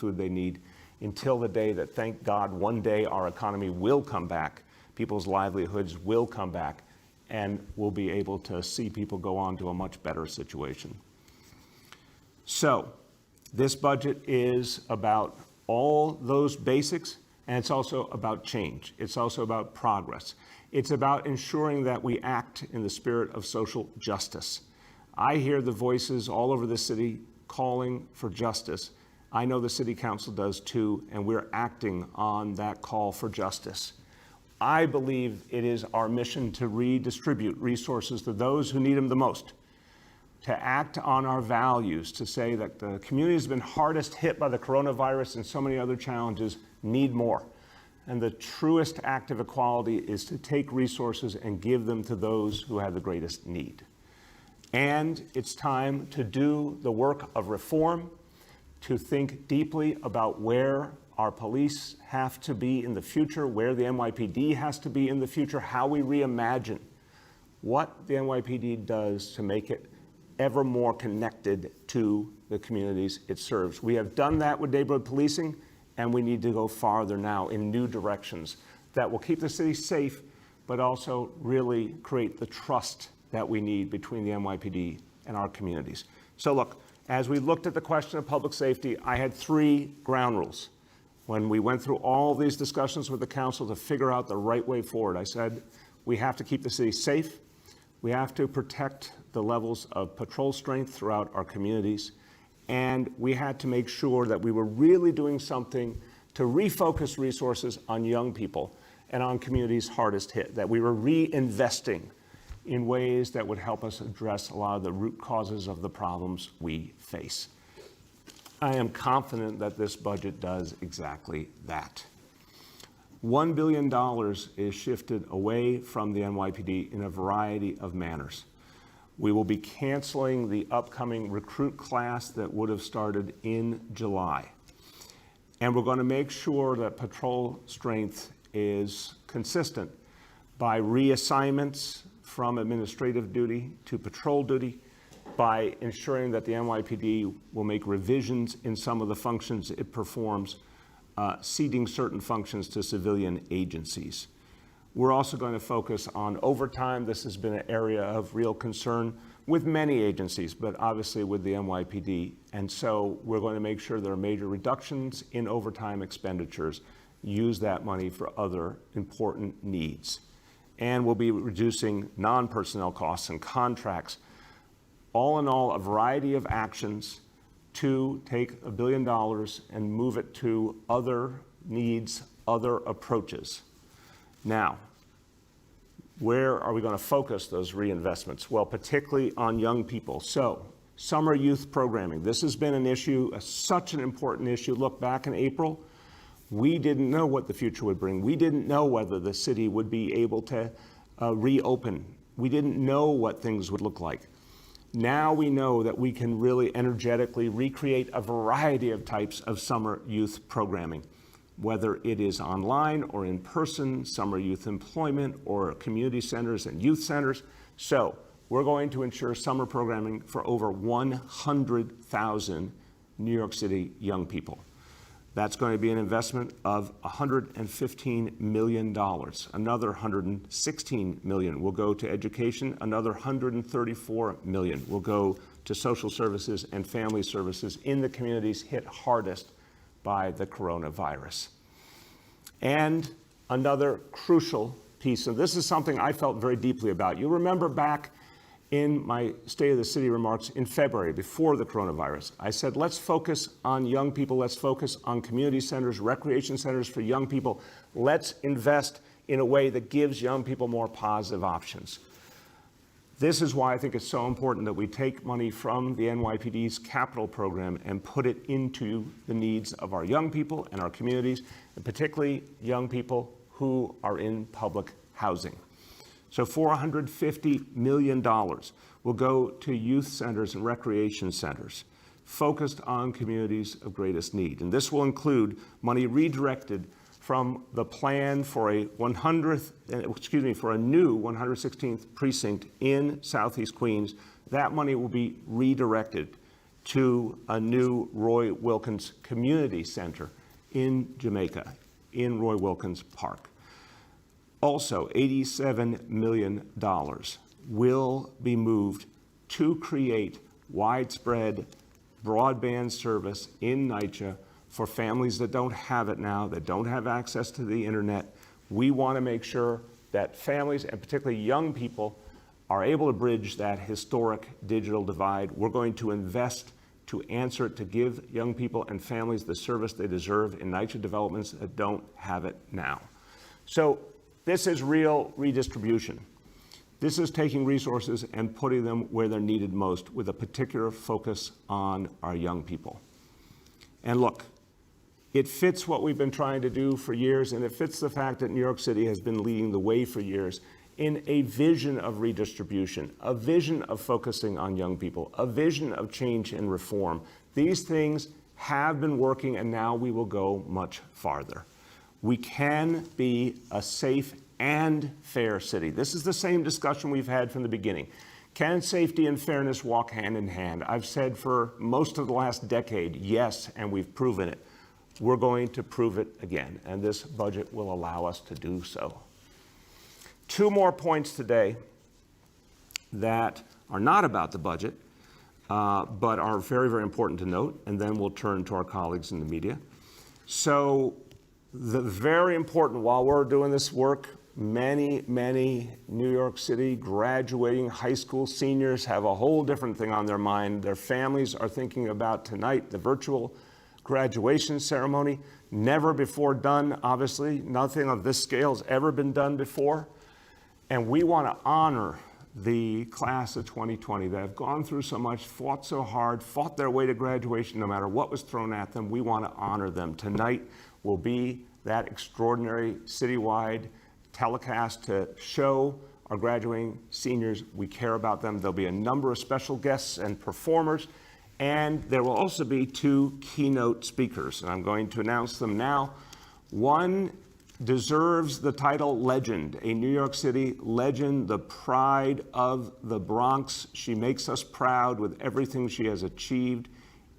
food they need until the day that, thank God, one day our economy will come back, people's livelihoods will come back, and we'll be able to see people go on to a much better situation. So this budget is about all those basics, and it's also about change. It's also about progress. It's about ensuring that we act in the spirit of social justice. I hear the voices all over the city calling for justice. I know the City Council does too, and we're acting on that call for justice. I believe it is our mission to redistribute resources to those who need them the most, to act on our values, to say that the community has been hardest hit by the coronavirus and so many other challenges need more. And the truest act of equality is to take resources and give them to those who have the greatest need. And it's time to do the work of reform, to think deeply about where our police have to be in the future, where the NYPD has to be in the future, how we reimagine what the NYPD does to make it ever more connected to the communities it serves. We have done that with neighborhood policing, and we need to go farther now in new directions that will keep the city safe, but also really create the trust that we need between the NYPD and our communities. So look, as we looked at the question of public safety, I had 3 ground rules. When we went through all these discussions with the council to figure out the right way forward, I said, we have to keep the city safe. We have to protect the levels of patrol strength throughout our communities. And we had to make sure that we were really doing something to refocus resources on young people and on communities hardest hit, that we were reinvesting in ways that would help us address a lot of the root causes of the problems we face. I am confident that this budget does exactly that. $1 billion is shifted away from the NYPD in a variety of manners. We will be canceling the upcoming recruit class that would have started in July. And we're going to make sure that patrol strength is consistent by reassignments from administrative duty to patrol duty, by ensuring that the NYPD will make revisions in some of the functions it performs, ceding certain functions to civilian agencies. We're also going to focus on overtime. This has been an area of real concern with many agencies, but obviously with the NYPD. And so we're going to make sure there are major reductions in overtime expenditures, use that money for other important needs. And we'll be reducing non-personnel costs and contracts. All in all, a variety of actions to take $1 billion and move it to other needs, other approaches. Now, where are we going to focus those reinvestments? Well, particularly on young people. So, summer youth programming. This has been an issue, such an important issue. Look, back in April, we didn't know what the future would bring. We didn't know whether the city would be able to reopen. We didn't know what things would look like. Now we know that we can really energetically recreate a variety of types of summer youth programming, whether it is online or in person, summer youth employment, or community centers and youth centers. So we're going to ensure summer programming for over 100,000 New York City young people. That's going to be an investment of $115 million. Another $116 million will go to education. Another $134 million will go to social services and family services in the communities hit hardest by the coronavirus. And another crucial piece, and this is something I felt very deeply about. You remember back in my State of the City remarks in February, before the coronavirus, I said, let's focus on young people, let's focus on community centers, recreation centers for young people. Let's invest in a way that gives young people more positive options. This is why I think it's so important that we take money from the NYPD's capital program and put it into the needs of our young people and our communities, and particularly young people who are in public housing. So $450 million will go to youth centers and recreation centers focused on communities of greatest need. And this will include money redirected from the plan for a new 116th precinct in Southeast Queens. That money will be redirected to a new Roy Wilkins Community Center in Jamaica, in Roy Wilkins Park. Also, $87 million will be moved to create widespread broadband service in NYCHA for families that don't have it now, that don't have access to the internet. We want to make sure that families, and particularly young people, are able to bridge that historic digital divide. We're going to invest to answer it, to give young people and families the service they deserve in NYCHA developments that don't have it now. So this is real redistribution. This is taking resources and putting them where they're needed most, with a particular focus on our young people. And look, it fits what we've been trying to do for years, and it fits the fact that New York City has been leading the way for years in a vision of redistribution, a vision of focusing on young people, a vision of change and reform. These things have been working, and now we will go much farther. We can be a safe and fair city. This is the same discussion we've had from the beginning. Can safety and fairness walk hand in hand? I've said for most of the last decade, yes, and we've proven it. We're going to prove it again, and this budget will allow us to do so. Two more points today that are not about the budget, but are very, very important to note, and then we'll turn to our colleagues in the media. So, the very important, while we're doing this work, many New York City graduating high school seniors have a whole different thing on their mind. Their families are thinking about tonight, the virtual graduation ceremony. Never before done, obviously. Nothing of this scale has ever been done before. And we want to honor the class of 2020 that have gone through so much, fought so hard, fought their way to graduation no matter what was thrown at them. We want to honor them. Tonight will be that extraordinary citywide telecast to show our graduating seniors we care about them. There'll be a number of special guests and performers, and there will also be two keynote speakers, and I'm going to announce them now. One deserves the title legend, a New York City legend, the pride of the Bronx. She makes us proud with everything she has achieved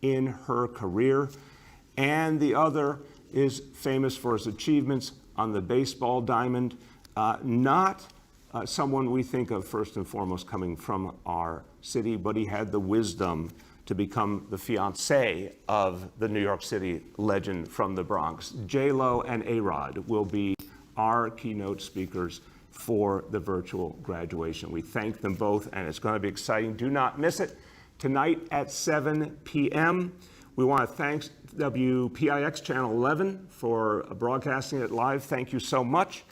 in her career. And the other is famous for his achievements on the baseball diamond, not someone we think of first and foremost coming from our city, but he had the wisdom to become the fiancé of the New York City legend from the Bronx. J-Lo and A-Rod will be our keynote speakers for the virtual graduation. We thank them both, and it's going to be exciting. Do not miss it. Tonight at 7 p.m., we want to thank WPIX Channel 11 for broadcasting it live. Thank you so much.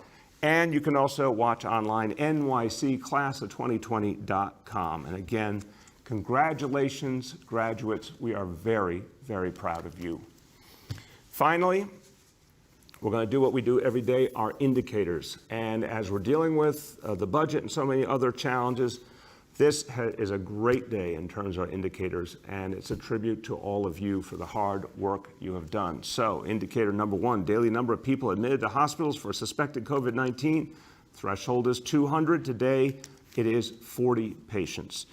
And you can also watch online, nycclassof2020.com. And again, congratulations, graduates. We are very, very proud of you. Finally, we're going to do what we do every day, our indicators. And as we're dealing with the budget and so many other challenges, this is a great day in terms of our indicators, and it's a tribute to all of you for the hard work you have done. So, indicator number one, daily number of people admitted to hospitals for suspected COVID-19. Threshold is 200. Today, it is 40 patients.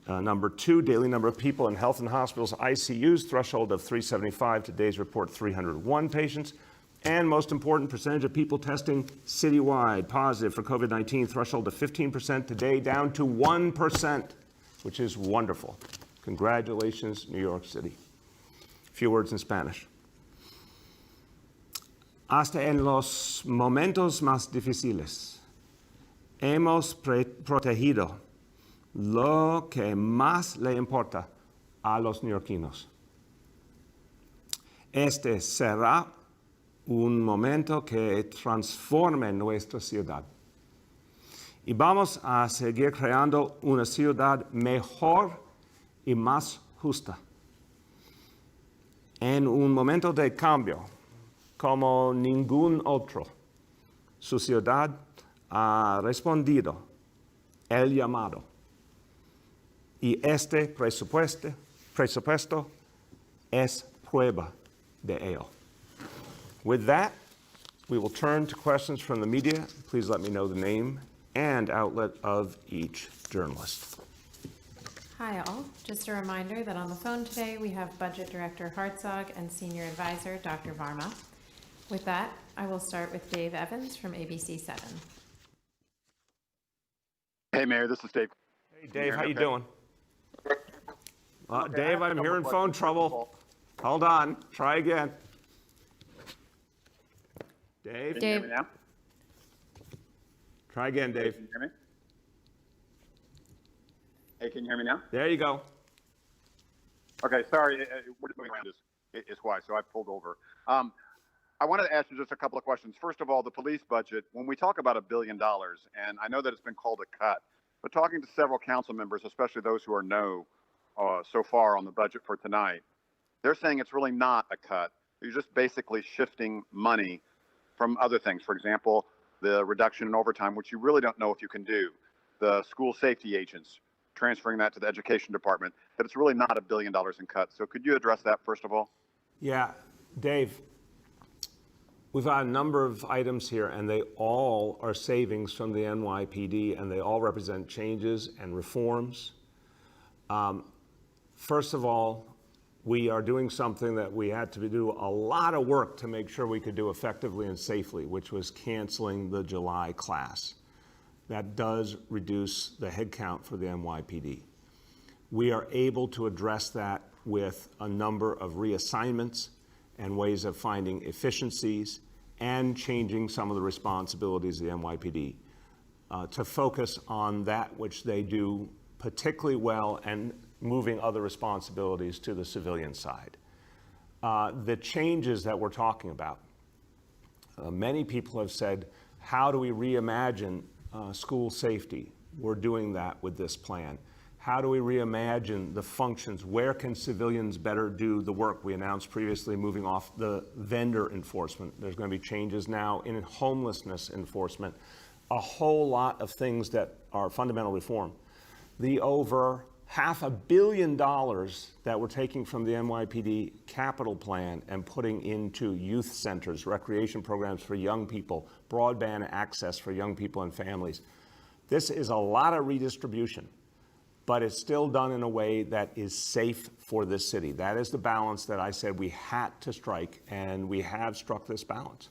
Number two, daily number of people in health and hospitals ICUs, threshold of 375. Today's report, 301 patients. And most important, percentage of people testing citywide positive for COVID-19, threshold of 15%. Today, down to 1%, which is wonderful. Congratulations, New York City. A few words in Spanish. Hasta en los momentos más difíciles, hemos protegido lo que más le importa a los neoyorquinos. Este será un momento que transforme nuestra ciudad. Y vamos a seguir creando una ciudad mejor y más justa. En un momento de cambio, como ningún otro, su ciudad ha respondido el llamado. Y este presupuesto es prueba de ello. With that, we will turn to questions from the media. Please let me know the name and outlet of each journalist. Hi all. Just a reminder that on the phone today we have Budget Director Hartzog and Senior Advisor Dr. Varma. With that, I will start with Dave Evans from ABC7. Hey, Mayor, this is Dave. Hey, Dave, how you doing? Dave, I'm hearing phone trouble. Hold on, try again. Dave? Can you hear me now? Try again, Dave. Can you hear me? Hey, can you hear me now? There you go. Okay, sorry, we're moving around is why, so I pulled over. I wanted to ask you just a couple of questions. First of all, the police budget, when we talk about $1 billion, and I know that it's been called a cut, but talking to several council members, especially those who are so far on the budget for tonight, they're saying it's really not a cut. You're just basically shifting money from other things. For example, the reduction in overtime, which you really don't know if you can do. The school safety agents, transferring that to the education department, that it's really not $1 billion in cuts. So could you address that first of all? Yeah, Dave, we've got a number of items here, and they all are savings from the NYPD, and they all represent changes and reforms. First of all, we are doing something that we had to do a lot of work to make sure we could do effectively and safely, which was canceling the July class. That does reduce the headcount for the NYPD. We are able to address that with a number of reassignments and ways of finding efficiencies and changing some of the responsibilities of the NYPD to focus on that which they do particularly well and moving other responsibilities to the civilian side. The changes that we're talking about, many people have said, how do we reimagine school safety? We're doing that with this plan. How do we reimagine the functions? Where can civilians better do the work? We announced previously moving off the vendor enforcement. There's going to be changes now in homelessness enforcement. A whole lot of things that are fundamental reform. The over $500 million that we're taking from the NYPD capital plan and putting into youth centers, recreation programs for young people, broadband access for young people and families. This is a lot of redistribution, but it's still done in a way that is safe for this city. That is the balance that I said we had to strike, and we have struck this balance.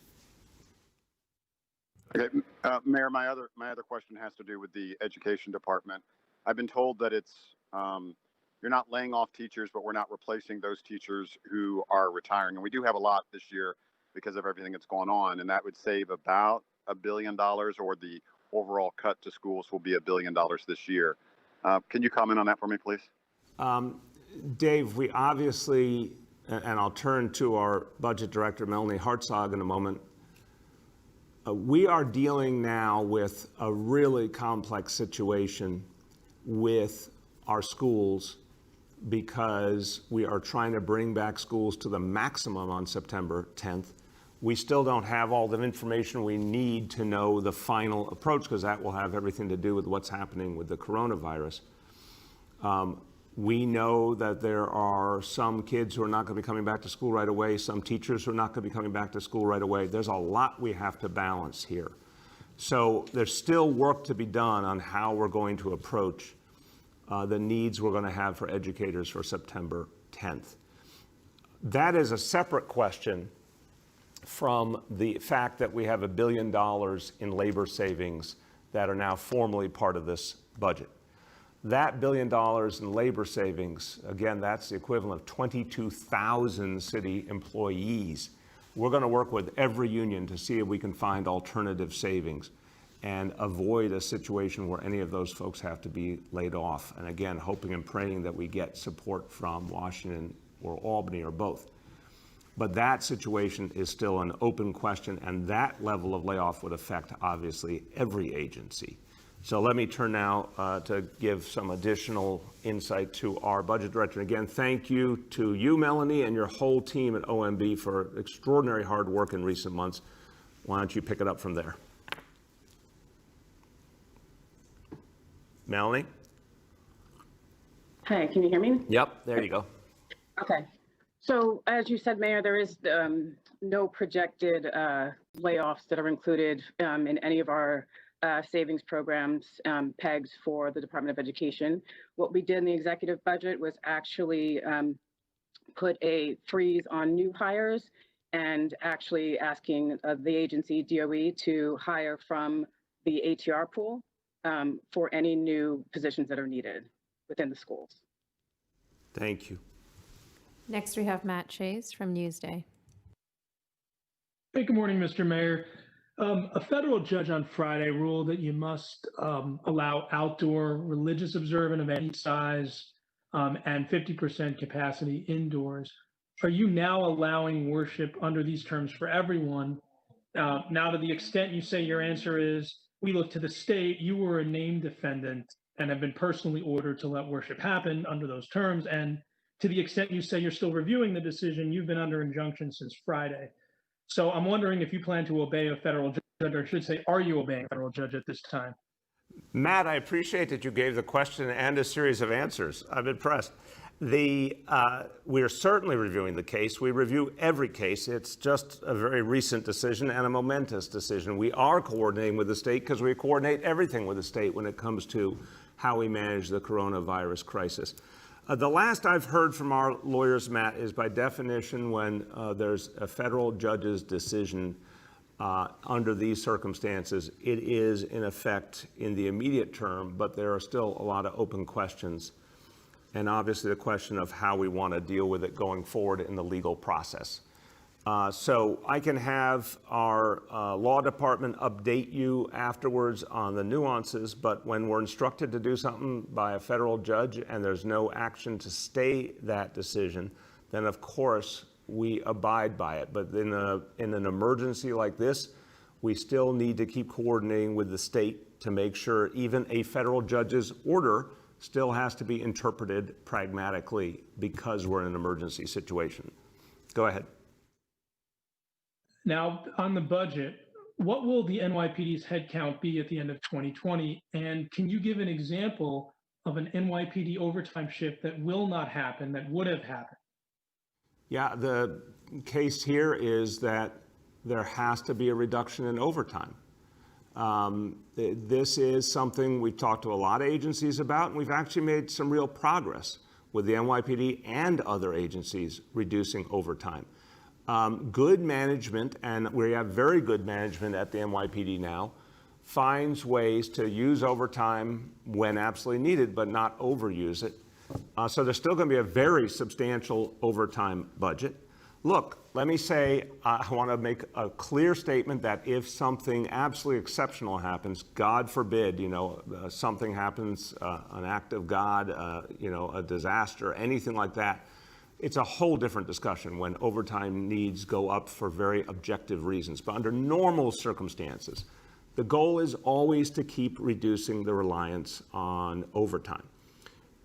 Okay, Mayor, my other question has to do with the education department. I've been told that it's you're not laying off teachers, but we're not replacing those teachers who are retiring. And we do have a lot this year because of everything that's going on. And that would save about $1 billion, or the overall cut to schools will be $1 billion this year. Can you comment on that for me, please? Dave, we obviously, and I'll turn to our budget director, Melanie Hartzog, in a moment. We are dealing now with a really complex situation with our schools because we are trying to bring back schools to the maximum on September 10th. We still don't have all the information we need to know the final approach, because that will have everything to do with what's happening with the coronavirus. We know that there are some kids who are not going to be coming back to school right away, some teachers who are not going to be coming back to school right away. There's a lot we have to balance here. So there's still work to be done on how we're going to approach the needs we're going to have for educators for September 10th. That is a separate question from the fact that we have $1 billion in labor savings that are now formally part of this budget. That $1 billion in labor savings, again, that's the equivalent of 22,000 city employees. We're going to work with every union to see if we can find alternative savings and avoid a situation where any of those folks have to be laid off. And again, hoping and praying that we get support from Washington or Albany or both. But that situation is still an open question, and that level of layoff would affect, obviously, every agency. So let me turn now to give some additional insight to our budget director. Again, thank you to you, Melanie, and your whole team at OMB for extraordinary hard work in recent months. Why don't you pick it up from there? Melanie? Hey, can you hear me? Yep, there you go. Okay. So as you said, Mayor, there is no projected layoffs that are included in any of our savings programs, PEGs for the Department of Education. What we did in the executive budget was actually put a freeze on new hires and actually asking the agency, DOE, to hire from the ATR pool for any new positions that are needed within the schools. Thank you. Next, we have Matt Chase from Newsday. Hey, good morning, Mr. Mayor. A federal judge on Friday ruled that you must allow outdoor religious observance of any size and 50% capacity indoors. Are you now allowing worship under these terms for everyone? Now, to the extent you say your answer is, we look to the state, you were a named defendant and have been personally ordered to let worship happen under those terms. And to the extent you say you're still reviewing the decision, you've been under injunction since Friday. So I'm wondering if you plan to obey a federal judge, or I should say, are you obeying a federal judge at this time? Matt, I appreciate that you gave the question and a series of answers. I'm impressed. We are certainly reviewing the case. We review every case. It's just a very recent decision and a momentous decision. We are coordinating with the state because we coordinate everything with the state when it comes to how we manage the coronavirus crisis. The last I've heard from our lawyers, Matt, is by definition when there's a federal judge's decision under these circumstances, it is in effect in the immediate term, but there are still a lot of open questions. And obviously the question of how we want to deal with it going forward in the legal process. So I can have our law department update you afterwards on the nuances, but when we're instructed to do something by a federal judge and there's no action to stay that decision, then of course we abide by it. But in an emergency like this, we still need to keep coordinating with the state to make sure even a federal judge's order still has to be interpreted pragmatically because we're in an emergency situation. Go ahead. Now, on the budget, what will the NYPD's headcount be at the end of 2020? And can you give an example of an NYPD overtime shift that will not happen, that would have happened? Yeah, the case here is that there has to be a reduction in overtime. This is something we've talked to a lot of agencies about, and we've actually made some real progress with the NYPD and other agencies reducing overtime. Good management, and we have very good management at the NYPD now, finds ways to use overtime when absolutely needed, but not overuse it. So there's still going to be a very substantial overtime budget. Look, let me say, I want to make a clear statement that if something absolutely exceptional happens, God forbid, something happens, an act of God, a disaster, anything like that, it's a whole different discussion when overtime needs go up for very objective reasons. But under normal circumstances, the goal is always to keep reducing the reliance on overtime.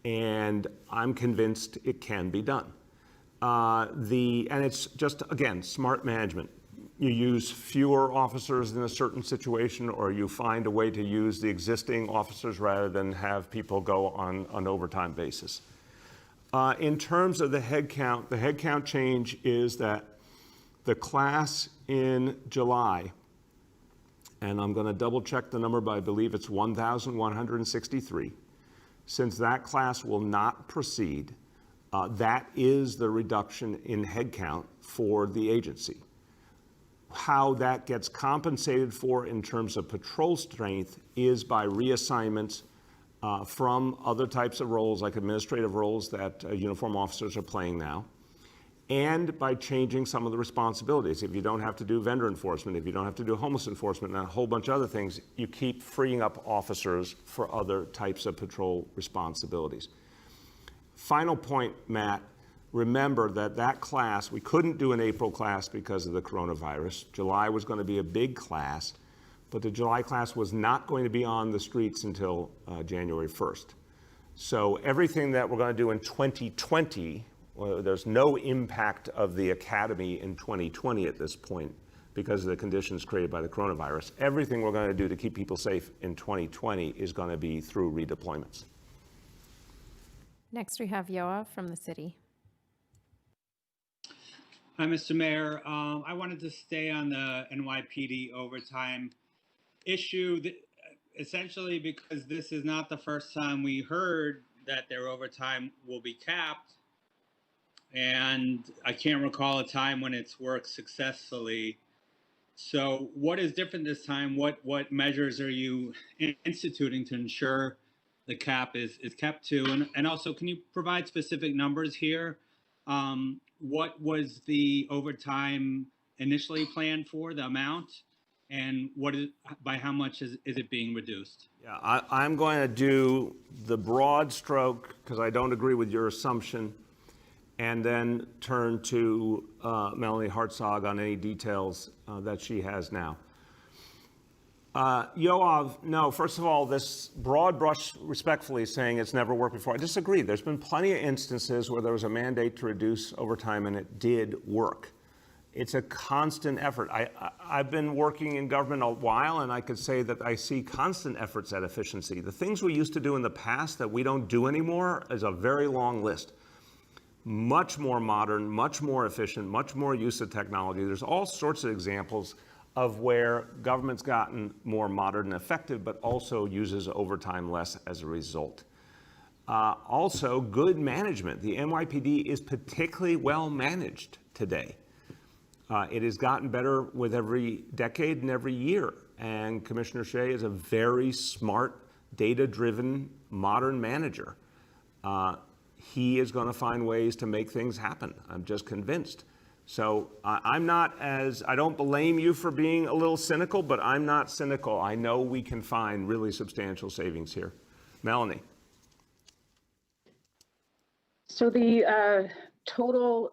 And I'm convinced it can be done. And it's just, again, smart management. You use fewer officers in a certain situation, or you find a way to use the existing officers rather than have people go on an overtime basis. In terms of the headcount change is that the class in July, and I'm going to double check the number, but I believe it's 1,163. Since that class will not proceed, that is the reduction in headcount for the agency. How that gets compensated for in terms of patrol strength is by reassignments from other types of roles, like administrative roles that uniform officers are playing now, and by changing some of the responsibilities. If you don't have to do vendor enforcement, if you don't have to do homeless enforcement, and a whole bunch of other things, you keep freeing up officers for other types of patrol responsibilities. Final point, Matt, remember that class, we couldn't do an April class because of the coronavirus. July was going to be a big class, but the July class was not going to be on the streets until January 1st. So everything that we're going to do in 2020, there's no impact of the academy in 2020 at this point because of the conditions created by the coronavirus. Everything we're going to do to keep people safe in 2020 is going to be through redeployments. Next, we have Yoav from the city. Hi, Mr. Mayor. I wanted to stay on the NYPD overtime issue. essentially, because this is not the first time we heard that their overtime will be capped, and I can't recall a time when it's worked successfully. So what is different this time? What measures are you instituting to ensure the cap is kept to? And also, can you provide specific numbers here? What was the overtime initially planned for, the amount? And by how much is it being reduced? Yeah, I'm going to do the broad stroke because I don't agree with your assumption, and then turn to Melanie Hartzog on any details that she has now. Yoav, no, first of all, this broad brush respectfully saying it's never worked before. I disagree. There's been plenty of instances where there was a mandate to reduce overtime and it did work. It's a constant effort. I've been working in government a while, and I could say that I see constant efforts at efficiency. The things we used to do in the past that we don't do anymore is a very long list. Much more modern, much more efficient, much more use of technology. There's all sorts of examples of where government's gotten more modern and effective, but also uses overtime less as a result. Also, good management. The NYPD is particularly well managed today. It has gotten better with every decade and every year. And Commissioner Shea is a very smart, data-driven, modern manager. He is going to find ways to make things happen. I'm just convinced. So I don't blame you for being a little cynical, but I'm not cynical. I know we can find really substantial savings here. Melanie. So the total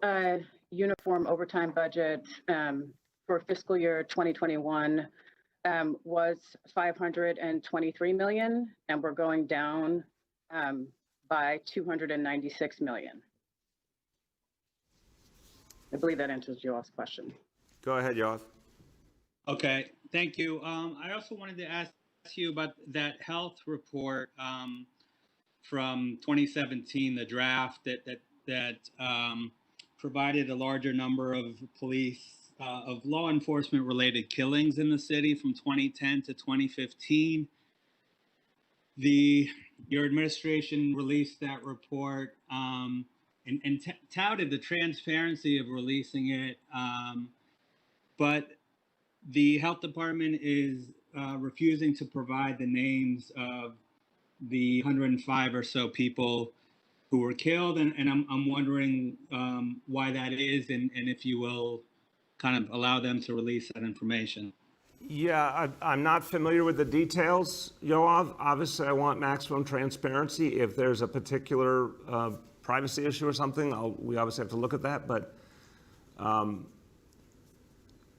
uniform overtime budget for fiscal year 2021 was $523 million, and we're going down by $296 million. I believe that answers Yoav's question. Go ahead, Yoav. Okay, thank you. I also wanted to ask you about that health report from 2017, the draft that provided a larger number of of law enforcement related killings in the city from 2010 to 2015. Your administration released that report and touted the transparency of releasing it, but the health department is refusing to provide the names of the 105 or so people who were killed, and I'm wondering why that is, and if you will kind of allow them to release that information. Yeah, I'm not familiar with the details, Yoav. Obviously, I want maximum transparency. If there's a particular privacy issue or something, we obviously have to look at that. But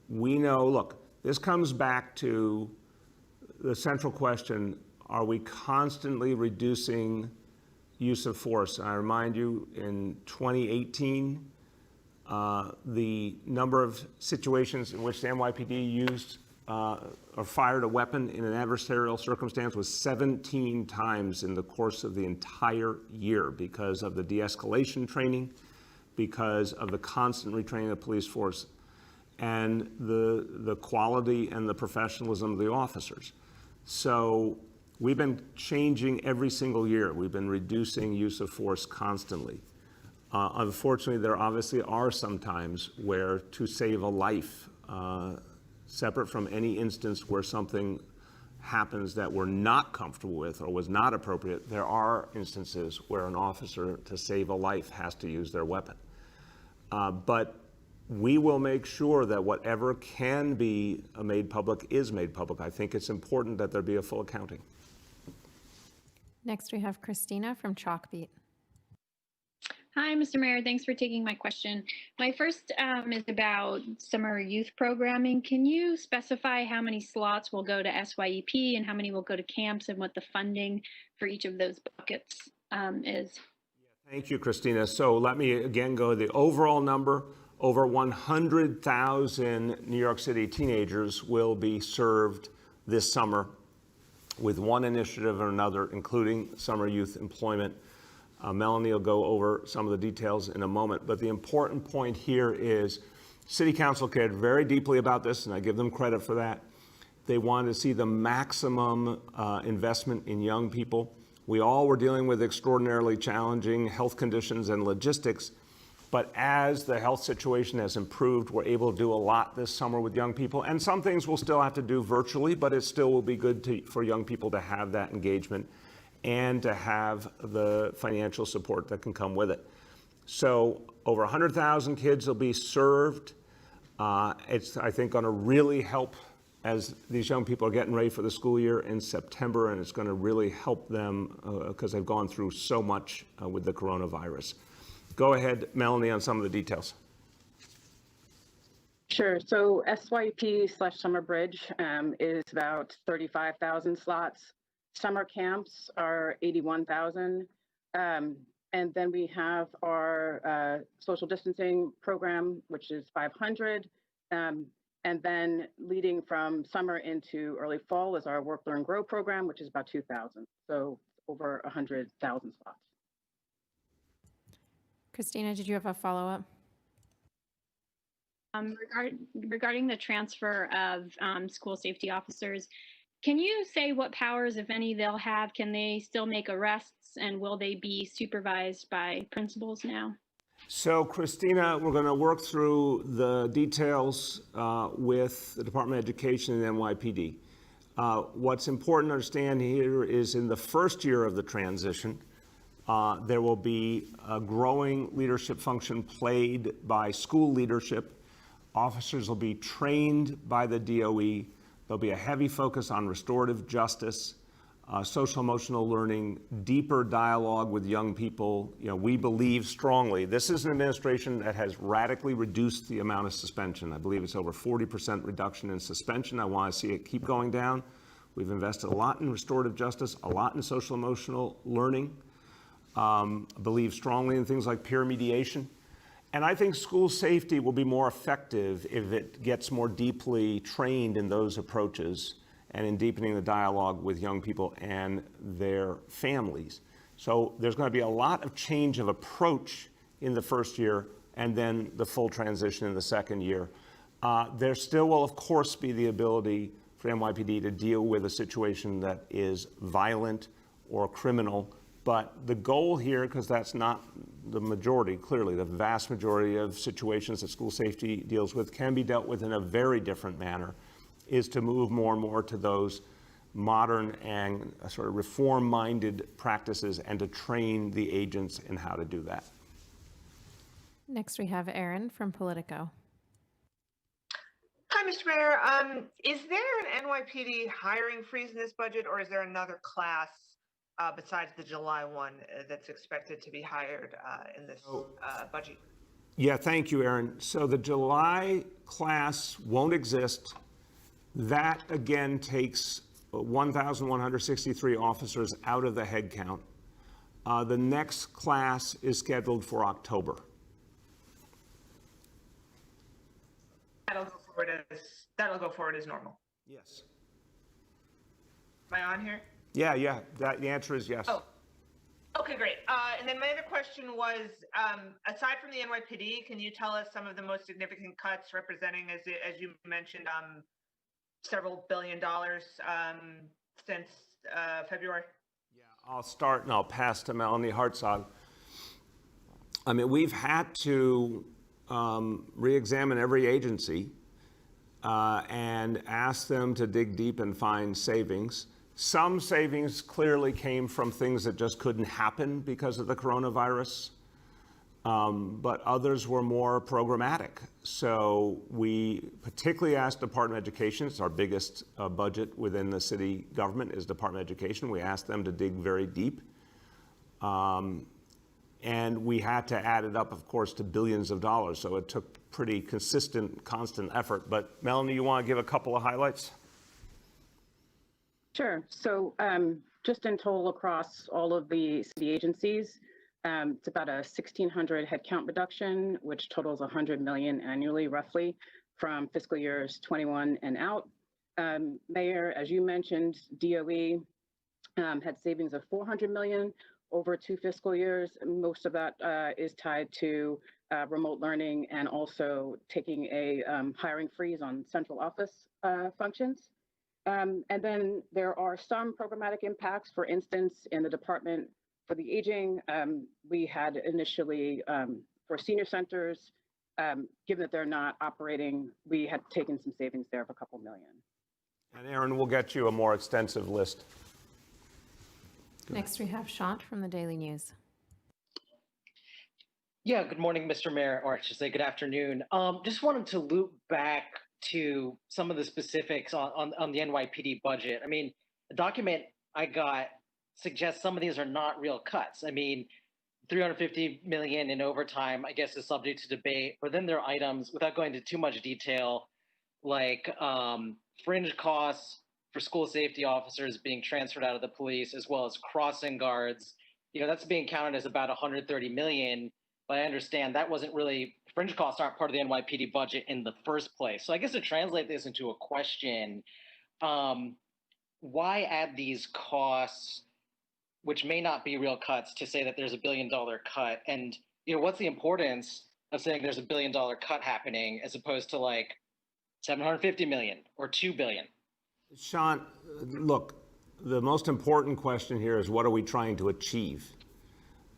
we know, look, this comes back to the central question, are we constantly reducing use of force? And I remind you, in 2018, the number of situations in which the NYPD used or fired a weapon in an adversarial circumstance was 17 times in the course of the entire year because of the de-escalation training, because of the constant retraining of the police force, and the quality and the professionalism of the officers. So we've been changing every single year. We've been reducing use of force constantly. Unfortunately, there obviously are some times where to save a life, separate from any instance where something happens that we're not comfortable with or was not appropriate, there are instances where an officer, to save a life, has to use their weapon. But we will make sure that whatever can be made public is made public. I think it's important that there be a full accounting. Next, we have Christina from Chalkbeat. Hi, Mr. Mayor. Thanks for taking my question. My first is about summer youth programming. Can you specify how many slots will go to SYEP and how many will go to camps and what the funding for each of those buckets is? Thank you, Christina. So let me again go to the overall number. Over 100,000 New York City teenagers will be served this summer with one initiative or another, including summer youth employment. Melanie will go over some of the details in a moment, but the important point here is City Council cared very deeply about this, and I give them credit for that. They wanted to see the maximum investment in young people. We all were dealing with extraordinarily challenging health conditions and logistics, but as the health situation has improved, we're able to do a lot this summer with young people. And some things we'll still have to do virtually, but it still will be good for young people to have that engagement and to have the financial support that can come with it. So over 100,000 kids will be served. It's, I think, going to really help as these young people are getting ready for the school year in September, and it's going to really help them because they've gone through so much with the coronavirus. Go ahead, Melanie, on some of the details. Sure. So SYP/Summer Bridge is about 35,000 slots. Summer camps are 81,000. And then we have our social distancing program, which is 500. And then leading from summer into early fall is our Work, Learn, Grow program, which is about 2,000. So over 100,000 slots. Christina, did you have a follow-up? Regarding the transfer of school safety officers, can you say what powers, if any, they'll have? Can they still make arrests, and will they be supervised by principals now? So, Christina, we're going to work through the details with the Department of Education and NYPD. What's important to understand here is in the first year of the transition, there will be a growing leadership function played by school leadership. Officers will be trained by the DOE. There'll be a heavy focus on restorative justice, social emotional learning, deeper dialogue with young people. You know, we believe strongly, this is an administration that has radically reduced the amount of suspension. I believe it's over 40% reduction in suspension. I want to see it keep going down. We've invested a lot in restorative justice, a lot in social emotional learning. Believe strongly in things like peer mediation. And I think school safety will be more effective if it gets more deeply trained in those approaches and in deepening the dialogue with young people and their families. So there's going to be a lot of change of approach in the first year and then the full transition in the second year. There still will, of course, be the ability for NYPD to deal with a situation that is violent or criminal. But the goal here, because that's not the majority, clearly, the vast majority of situations that school safety deals with can be dealt with in a very different manner, is to move more and more to those modern and sort of reform-minded practices and to train the agents in how to do that. Next, we have Erin from Politico. Hi, Mr. Mayor. Is there an NYPD hiring freeze in this budget, or is there another class besides the July one that's expected to be hired in this budget? Yeah, thank you, Erin. So the July class won't exist. That, again, takes 1,163 officers out of the head count. The next class is scheduled for October. That'll go forward as normal. Yes. Am I on here? Yeah. The answer is yes. Oh, okay, great. And then my other question was, aside from the NYPD, can you tell us some of the most significant cuts representing, as you mentioned, several $billion since February? Yeah, I'll start and I'll pass to Melanie Hartzog. I mean, we've had to re-examine every agency and ask them to dig deep and find savings. Some savings clearly came from things that just couldn't happen because of the coronavirus, but others were more programmatic. So we particularly asked Department of Education, it's our biggest budget within the city government is Department of Education. We asked them to dig very deep. And we had to add it up, of course, to billions of dollars. So it took pretty consistent, constant effort. But Melanie, you want to give a couple of highlights? Sure. So just in total across all of the city agencies, it's about a 1,600 headcount reduction, which totals $100 million annually, roughly, from fiscal years 21 and out. Mayor, as you mentioned, DOE had savings of $400 million over 2 fiscal years. Most of that is tied to remote learning and also taking a hiring freeze on central office functions. And then there are some programmatic impacts. For instance, in the Department for the Aging, we had initially for senior centers, given that they're not operating, we had taken some savings there of a couple million. And Aaron, we'll get you a more extensive list. Next, we have Shant from the Daily News. Yeah, good morning, Mr. Mayor, or I should say good afternoon. Just wanted to loop back to some of the specifics on the NYPD budget. I mean, the document I got suggests some of these are not real cuts. I mean, 350 million in overtime, I guess, is subject to debate, but then there are items, without going into too much detail, like fringe costs for school safety officers being transferred out of the police, as well as crossing guards. You know, that's being counted as about 130 million. But I understand that wasn't really, fringe costs aren't part of the NYPD budget in the first place. So I guess to translate this into a question, why add these costs, which may not be real cuts, to say that there's $1 billion cut? And, you know, what's the importance of saying there's $1 billion cut happening as opposed to like 750 million or 2 billion? Sean, look, the most important question here is what are we trying to achieve?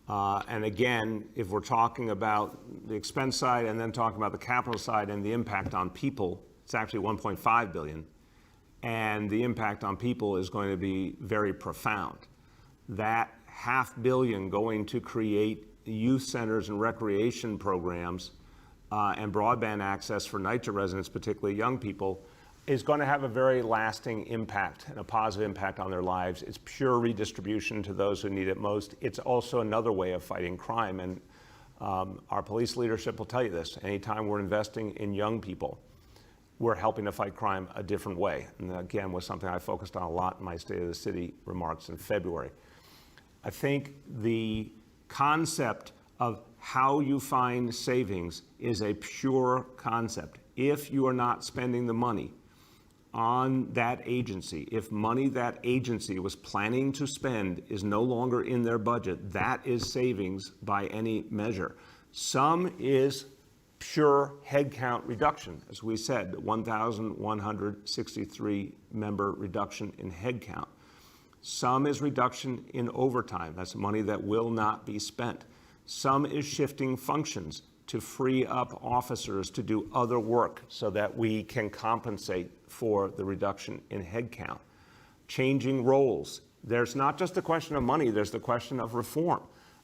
And again, if we're talking about the expense side and then talking about the capital side and the impact on people, it's actually 1.5 billion. And the impact on people is going to be very profound. That $500 million going to create youth centers and recreation programs and broadband access for NYCHD residents, particularly young people, is going to have a very lasting impact and a positive impact on their lives. It's pure redistribution to those who need it most. It's also another way of fighting crime. And our police leadership will tell you this. Anytime we're investing in young people, we're helping to fight crime a different way. And that, again, was something I focused on a lot in my State of the City remarks in February. I think the concept of how you find savings is a pure concept. If you are not spending the money on that agency, if money that agency was planning to spend is no longer in their budget, that is savings by any measure. Some is pure headcount reduction, as we said, 1,163 member reduction in headcount. Some is reduction in overtime. That's money that will not be spent. Some is shifting functions to free up officers to do other work so that we can compensate for the reduction in headcount. Changing roles. There's not just a question of money, there's the question of reform.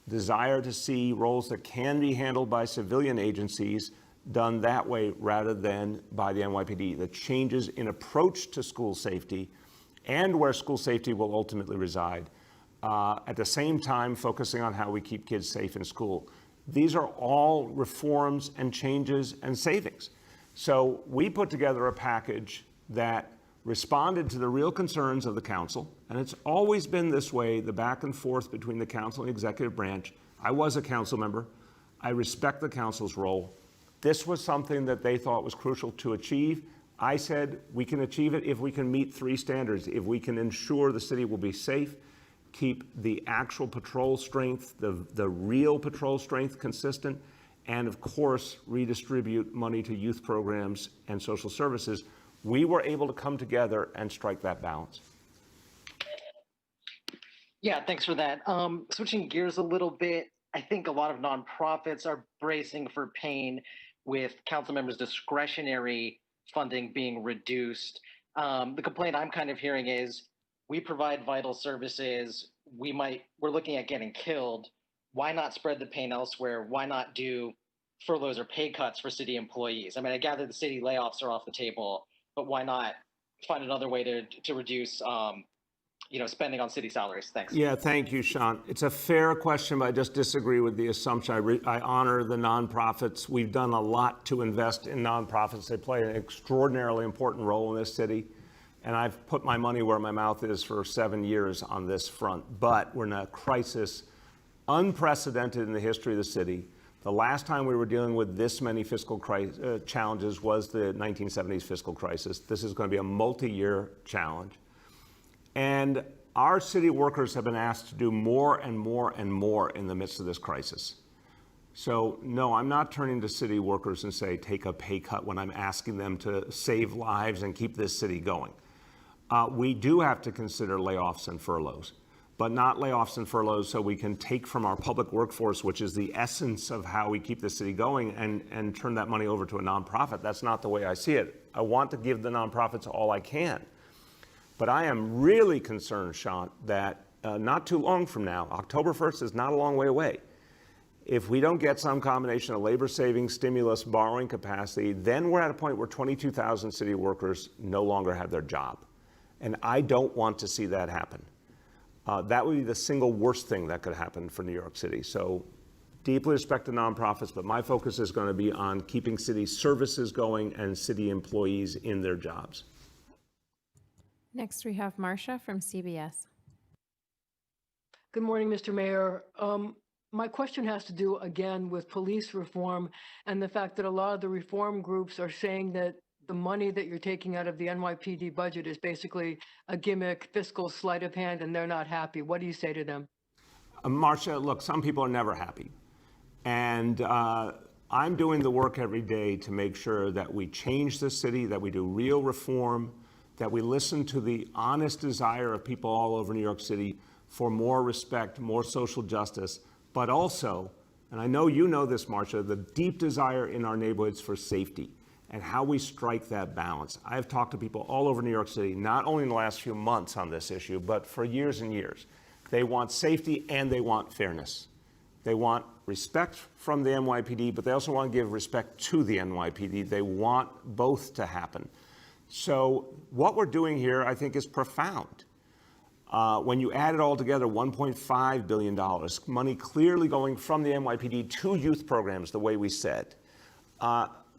Desire to see roles that can be handled by civilian agencies done that way rather than by the NYPD. The changes in approach to school safety and where school safety will ultimately reside. At the same time, focusing on how we keep kids safe in school. These are all reforms and changes and savings. So we put together a package that responded to the real concerns of the council, and it's always been this way, the back and forth between the council and the executive branch. I was a council member. I respect the council's role. This was something that they thought was crucial to achieve. I said we can achieve it if we can meet three standards, if we can ensure the city will be safe, keep the actual patrol strength, the real patrol strength consistent, and of course, redistribute money to youth programs and social services. We were able to come together and strike that balance. Yeah, thanks for that. Switching gears a little bit, I think a lot of nonprofits are bracing for pain with council members' discretionary funding being reduced. The complaint I'm kind of hearing is, we provide vital services, we're looking at getting killed. Why not spread the pain elsewhere? Why not do furloughs or pay cuts for city employees? I mean, I gather the city layoffs are off the table, but why not find another way to reduce spending on city salaries? Thanks. Yeah, thank you, Sean. It's a fair question, but I just disagree with the assumption. I honor the nonprofits. We've done a lot to invest in nonprofits. They play an extraordinarily important role in this city. And I've put my money where my mouth is for 7 years on this front. But we're in a crisis unprecedented in the history of the city. The last time we were dealing with this many fiscal challenges was the 1970s fiscal crisis. This is going to be a multi-year challenge. And our city workers have been asked to do more and more and more in the midst of this crisis. So no, I'm not turning to city workers and say, take a pay cut when I'm asking them to save lives and keep this city going. We do have to consider layoffs and furloughs, but not layoffs and furloughs so we can take from our public workforce, which is the essence of how we keep the city going, and turn that money over to a nonprofit. That's not the way I see it. I want to give the nonprofits all I can. But I am really concerned, Sean, that not too long from now, October 1st is not a long way away. If we don't get some combination of labor savings, stimulus, borrowing capacity, then we're at a point where 22,000 city workers no longer have their job. And I don't want to see that happen. That would be the single worst thing that could happen for New York City. So deeply respect the nonprofits, but my focus is going to be on keeping city services going and city employees in their jobs. Next, we have Marcia from CBS. Good morning, Mr. Mayor. My question has to do again with police reform and the fact that a lot of the reform groups are saying that the money that you're taking out of the NYPD budget is basically a gimmick, fiscal sleight of hand, and they're not happy. What do you say to them? Marcia, look, some people are never happy. And I'm doing the work every day to make sure that we change the city, that we do real reform, that we listen to the honest desire of people all over New York City for more respect, more social justice, but also, and I know you know this, Marcia, the deep desire in our neighborhoods for safety and how we strike that balance. I've talked to people all over New York City, not only in the last few months on this issue, but for years and years. They want safety and they want fairness. They want respect from the NYPD, but they also want to give respect to the NYPD. They want both to happen. So what we're doing here, I think, is profound. When you add it all together, $1.5 billion, money clearly going from the NYPD to youth programs, the way we said.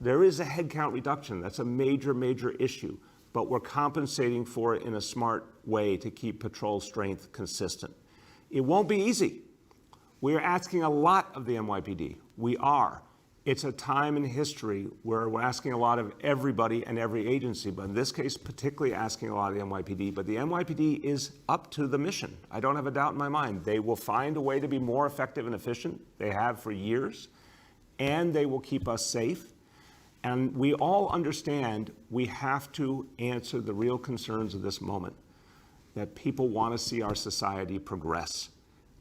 There is a headcount reduction. That's a major, major issue. But we're compensating for it in a smart way to keep patrol strength consistent. It won't be easy. We're asking a lot of the NYPD. We are. It's a time in history where we're asking a lot of everybody and every agency, but in this case, particularly asking a lot of the NYPD. But the NYPD is up to the mission. I don't have a doubt in my mind. They will find a way to be more effective and efficient. They have for years, and they will keep us safe. And we all understand we have to answer the real concerns of this moment, that people want to see our society progress.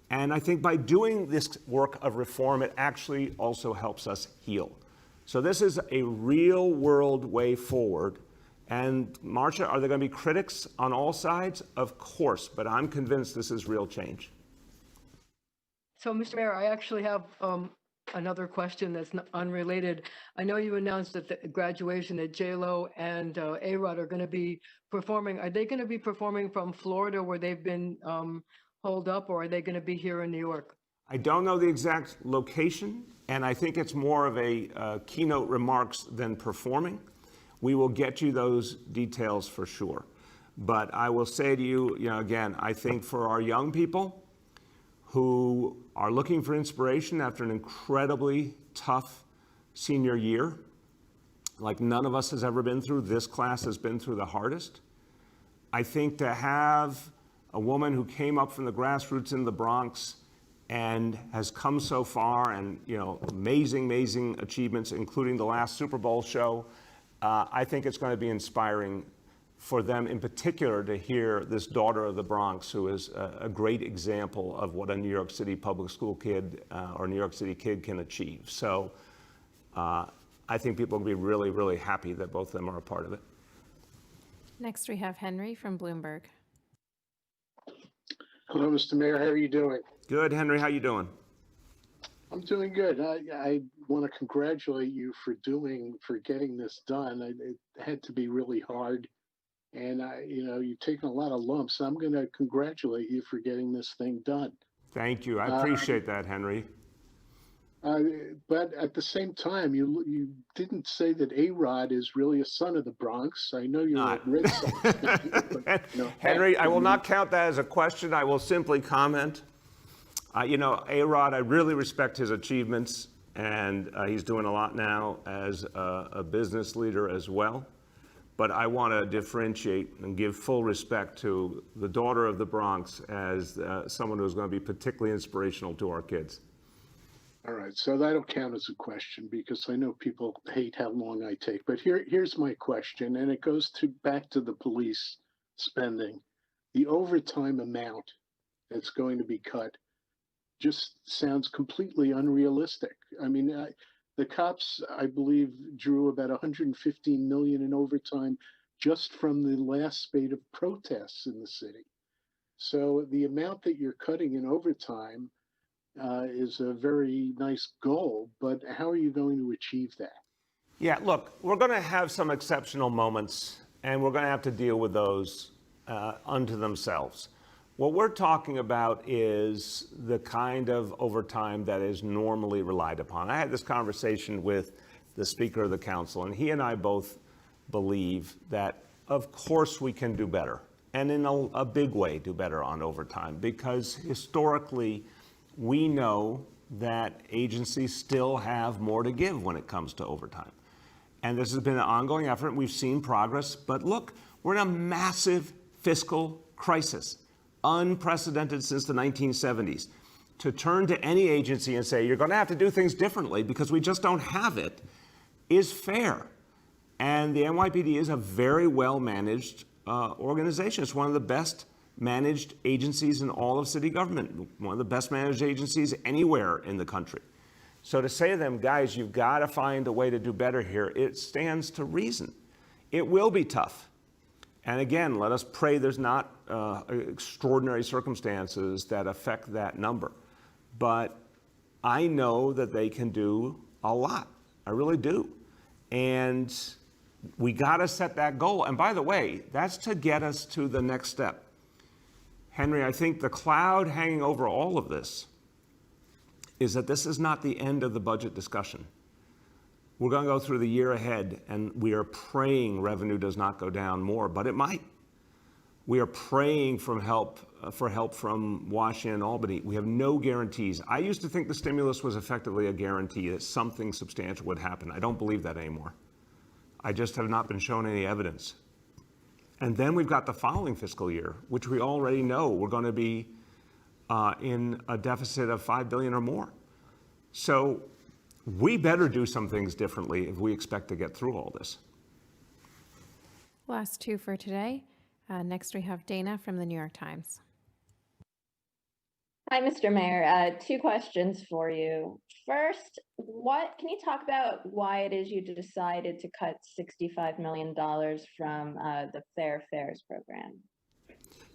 And I think by doing this work of reform, it actually also helps us heal. So this is a real world way forward. And Marcia, are there going to be critics on all sides? Of course, but I'm convinced this is real change. So, Mr. Mayor, I actually have another question that's unrelated. I know you announced at the graduation that J-Lo and A-Rod are going to be performing. Are they going to be performing from Florida where they've been hold up, or are they going to be here in New York? I don't know the exact location, and I think it's more of a keynote remarks than performing. We will get you those details for sure. But I will say to you, again, I think for our young people who are looking for inspiration after an incredibly tough senior year, like none of us has ever been through, this class has been through the hardest. I think to have a woman who came up from the grassroots in the Bronx and has come so far, and amazing, amazing achievements, including the last Super Bowl show. I think it's going to be inspiring for them in particular to hear this daughter of the Bronx, who is a great example of what a New York City public school kid or New York City kid can achieve. So I think people will be really, really happy that both of them are a part of it. Next, we have Henry from Bloomberg. Hello, Mr. Mayor. How are you doing? Good, Henry. How you doing? I'm doing good. I want to congratulate you for getting this done. It had to be really hard, and you've taken a lot of lumps. I'm going to congratulate you for getting this thing done. Thank you. I appreciate that, Henry. But at the same time, you didn't say that A-Rod is really a son of the Bronx. I know you're a Red Sox fan, but, Henry, I will not count that as a question. I will simply comment. A-Rod, I really respect his achievements, and he's doing a lot now as a business leader as well. But I want to differentiate and give full respect to the daughter of the Bronx as someone who's going to be particularly inspirational to our kids. All right, so that'll count as a question because I know people hate how long I take. But here's my question, and it goes back to the police spending, the overtime amount that's going to be cut just sounds completely unrealistic. I mean, the cops, I believe, drew about 115 million in overtime just from the last spate of protests in the city. So the amount that you're cutting in overtime is a very nice goal, but how are you going to achieve that? Yeah, look, we're going to have some exceptional moments, and we're going to have to deal with those unto themselves. What we're talking about is the kind of overtime that is normally relied upon. I had this conversation with the Speaker of the Council, and he and I both believe that, of course, we can do better, and in a big way do better on overtime, because historically, we know that agencies still have more to give when it comes to overtime. And this has been an ongoing effort. We've seen progress, but look, we're in a massive fiscal crisis, unprecedented since the 1970s. To turn to any agency and say, you're going to have to do things differently because we just don't have it, is fair. And the NYPD is a very well-managed organization. It's one of the best managed agencies in all of city government, one of the best managed agencies anywhere in the country. So to say to them, guys, you've got to find a way to do better here, it stands to reason. It will be tough. And again, let us pray there's not extraordinary circumstances that affect that number. But I know that they can do a lot. I really do. And we got to set that goal. And by the way, that's to get us to the next step. Henry, I think the cloud hanging over all of this is that this is not the end of the budget discussion. We're going to go through the year ahead, and we are praying revenue does not go down more, but it might. We are praying for help from Washington and Albany. We have no guarantees. I used to think the stimulus was effectively a guarantee that something substantial would happen. I don't believe that anymore. I just have not been shown any evidence. And then we've got the following fiscal year, which we already know we're going to be in a deficit of $5 billion or more. So we better do some things differently if we expect to get through all this. Last two for today. Next, we have Dana from the New York Times. Hi, Mr. Mayor. Two questions for you. First, can you talk about why it is you decided to cut $65 million from the Fair Fares program?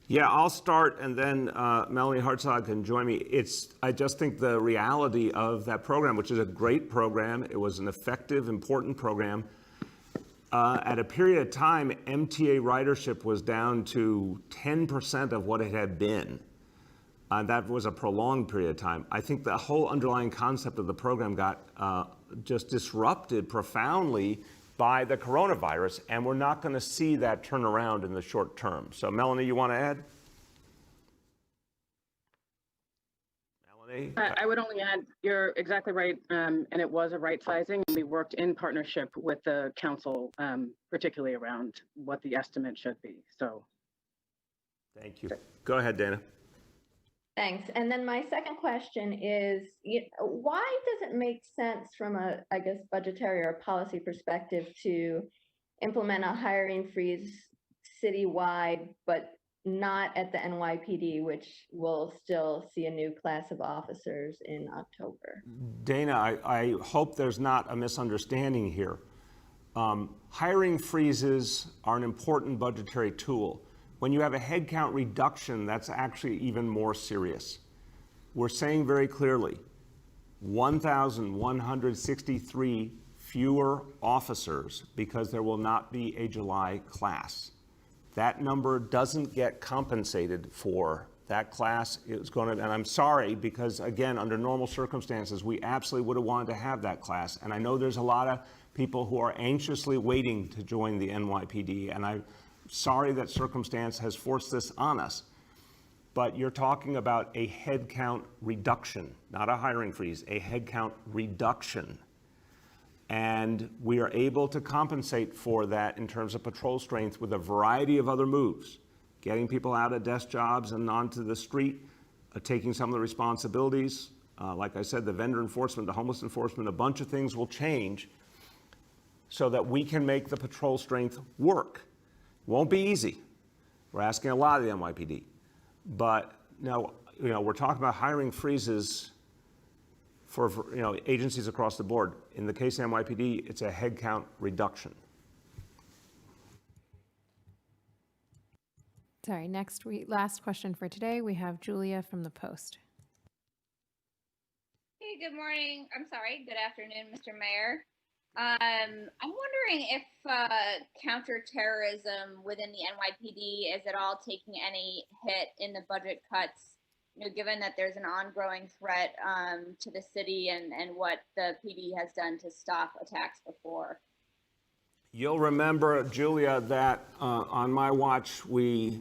Yeah, I'll start, and then Melanie Hartzog can join me. I just think the reality of that program, which is a great program, it was an effective, important program. At a period of time, MTA ridership was down to 10% of what it had been. That was a prolonged period of time. I think the whole underlying concept of the program got just disrupted profoundly by the coronavirus, and we're not going to see that turn around in the short term. So, Melanie, you want to add? Melanie? I would only add, you're exactly right, and it was a right sizing. We worked in partnership with the council, particularly around what the estimate should be. So, thank you. Go ahead, Dana. Thanks. And then my second question is, why does it make sense from a, budgetary or policy perspective to implement a hiring freeze citywide, but not at the NYPD, which will still see a new class of officers in October? Dana, I hope there's not a misunderstanding here. Hiring freezes are an important budgetary tool. When you have a headcount reduction, that's actually even more serious. We're saying very clearly, 1,163 fewer officers because there will not be a July class. That number doesn't get compensated for. That class is going to, and I'm sorry, because again, under normal circumstances, we absolutely would have wanted to have that class. And I know there's a lot of people who are anxiously waiting to join the NYPD, and I'm sorry that circumstance has forced this on us. But you're talking about a headcount reduction, not a hiring freeze, a headcount reduction. And we are able to compensate for that in terms of patrol strength with a variety of other moves, getting people out of desk jobs and onto the street, taking some of the responsibilities. Like I said, the vendor enforcement, the homeless enforcement, a bunch of things will change so that we can make the patrol strength work. Won't be easy, We're asking a lot of the NYPD. But now, we're talking about hiring freezes for agencies across the board. In the case of NYPD, it's a headcount reduction. Sorry, last question for today, we have Julia from the Post. Hey, good morning. I'm sorry, good afternoon, Mr. Mayor. I'm wondering if counterterrorism within the NYPD is at all taking any hit in the budget cuts, given that there's an ongoing threat to the city and what the PD has done to stop attacks before. You'll remember, Julia, that on my watch, we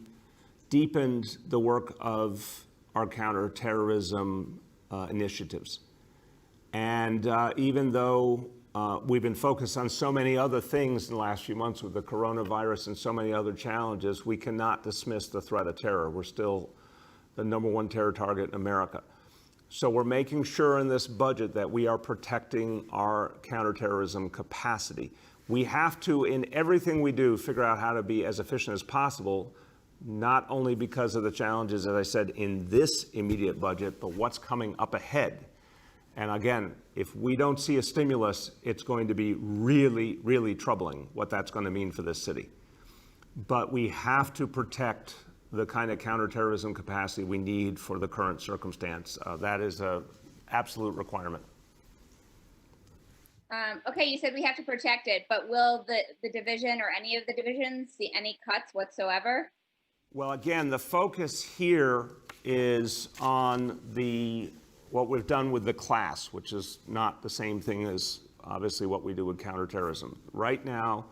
deepened the work of our counterterrorism initiatives. And even though we've been focused on so many other things in the last few months with the coronavirus and so many other challenges, we cannot dismiss the threat of terror. We're still the #1 terror target in America. So we're making sure in this budget that we are protecting our counterterrorism capacity. We have to, in everything we do, figure out how to be as efficient as possible, not only because of the challenges, as I said, in this immediate budget, but what's coming up ahead. And again, if we don't see a stimulus, it's going to be really, really troubling what that's going to mean for this city. But we have to protect the kind of counterterrorism capacity we need for the current circumstance. That is an absolute requirement. Okay, you said we have to protect it, but will the division or any of the divisions see any cuts whatsoever? Well, again, the focus here is on what we've done with the class, which is not the same thing as obviously what we do with counterterrorism. Right now,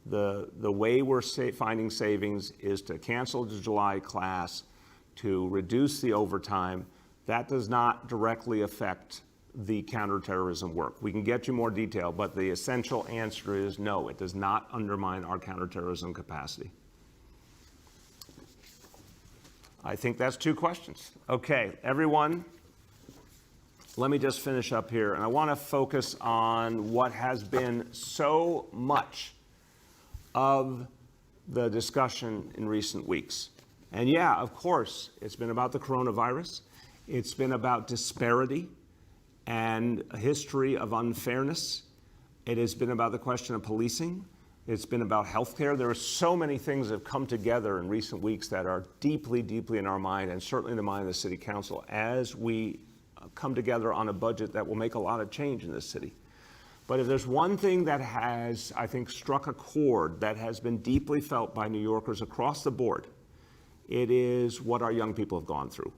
the way we're finding savings is to cancel the July class, to reduce the overtime. That does not directly affect the counterterrorism work. We can get you more detail, but the essential answer is no, it does not undermine our counterterrorism capacity. I think that's 2 questions. Okay, everyone, let me just finish up here. And I want to focus on what has been so much of the discussion in recent weeks. And yeah, of course, it's been about the coronavirus. It's been about disparity and a history of unfairness. It has been about the question of policing. It's been about healthcare. There are so many things that have come together in recent weeks that are deeply, deeply in our mind, and certainly in the mind of the City Council, as we come together on a budget that will make a lot of change in this city. But if there's one thing that has, I think, struck a chord that has been deeply felt by New Yorkers across the board, it is what our young people have gone through.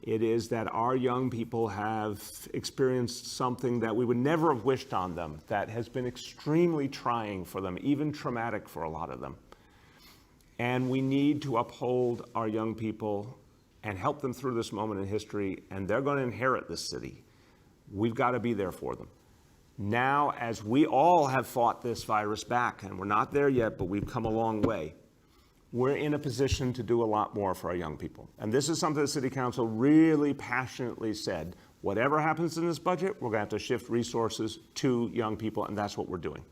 It is that our young people have experienced something that we would never have wished on them, that has been extremely trying for them, even traumatic for a lot of them. And we need to uphold our young people and help them through this moment in history, and they're going to inherit this city. We've got to be there for them. Now, as we all have fought this virus back, and we're not there yet, but we've come a long way, we're in a position to do a lot more for our young people. And this is something the City Council really passionately said, whatever happens in this budget, we're going to have to shift resources to young people, and that's what we're doing.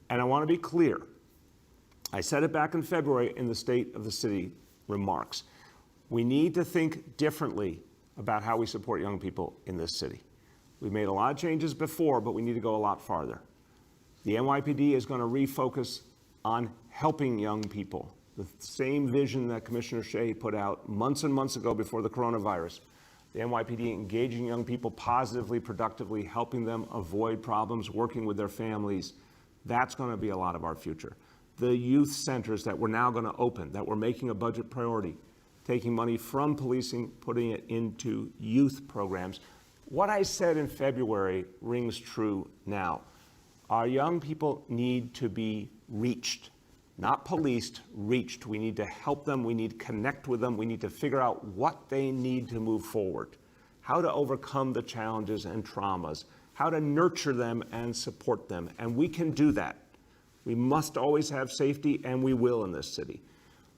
And I want to be clear. I said it back in February in the State of the City remarks. We need to think differently about how we support young people in this city. We've made a lot of changes before, but we need to go a lot farther. The NYPD is going to refocus on helping young people. The same vision that Commissioner Shea put out months and months ago before the coronavirus. The NYPD engaging young people positively, productively, helping them avoid problems, working with their families. That's going to be a lot of our future. The youth centers that we're now going to open, that we're making a budget priority, taking money from policing, putting it into youth programs. What I said in February rings true now. Our young people need to be reached, not policed, reached. We need to help them. We need to connect with them. We need to figure out what they need to move forward, how to overcome the challenges and traumas, how to nurture them and support them. And we can do that. We must always have safety, and we will in this city.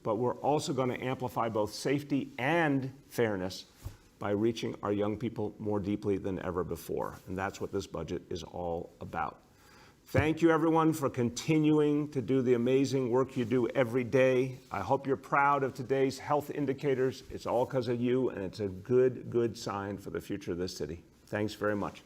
But we're also going to amplify both safety and fairness by reaching our young people more deeply than ever before. And that's what this budget is all about. Thank you, everyone, for continuing to do the amazing work you do every day. I hope you're proud of today's health indicators. It's all because of you, and it's a good sign for the future of this city. Thanks very much.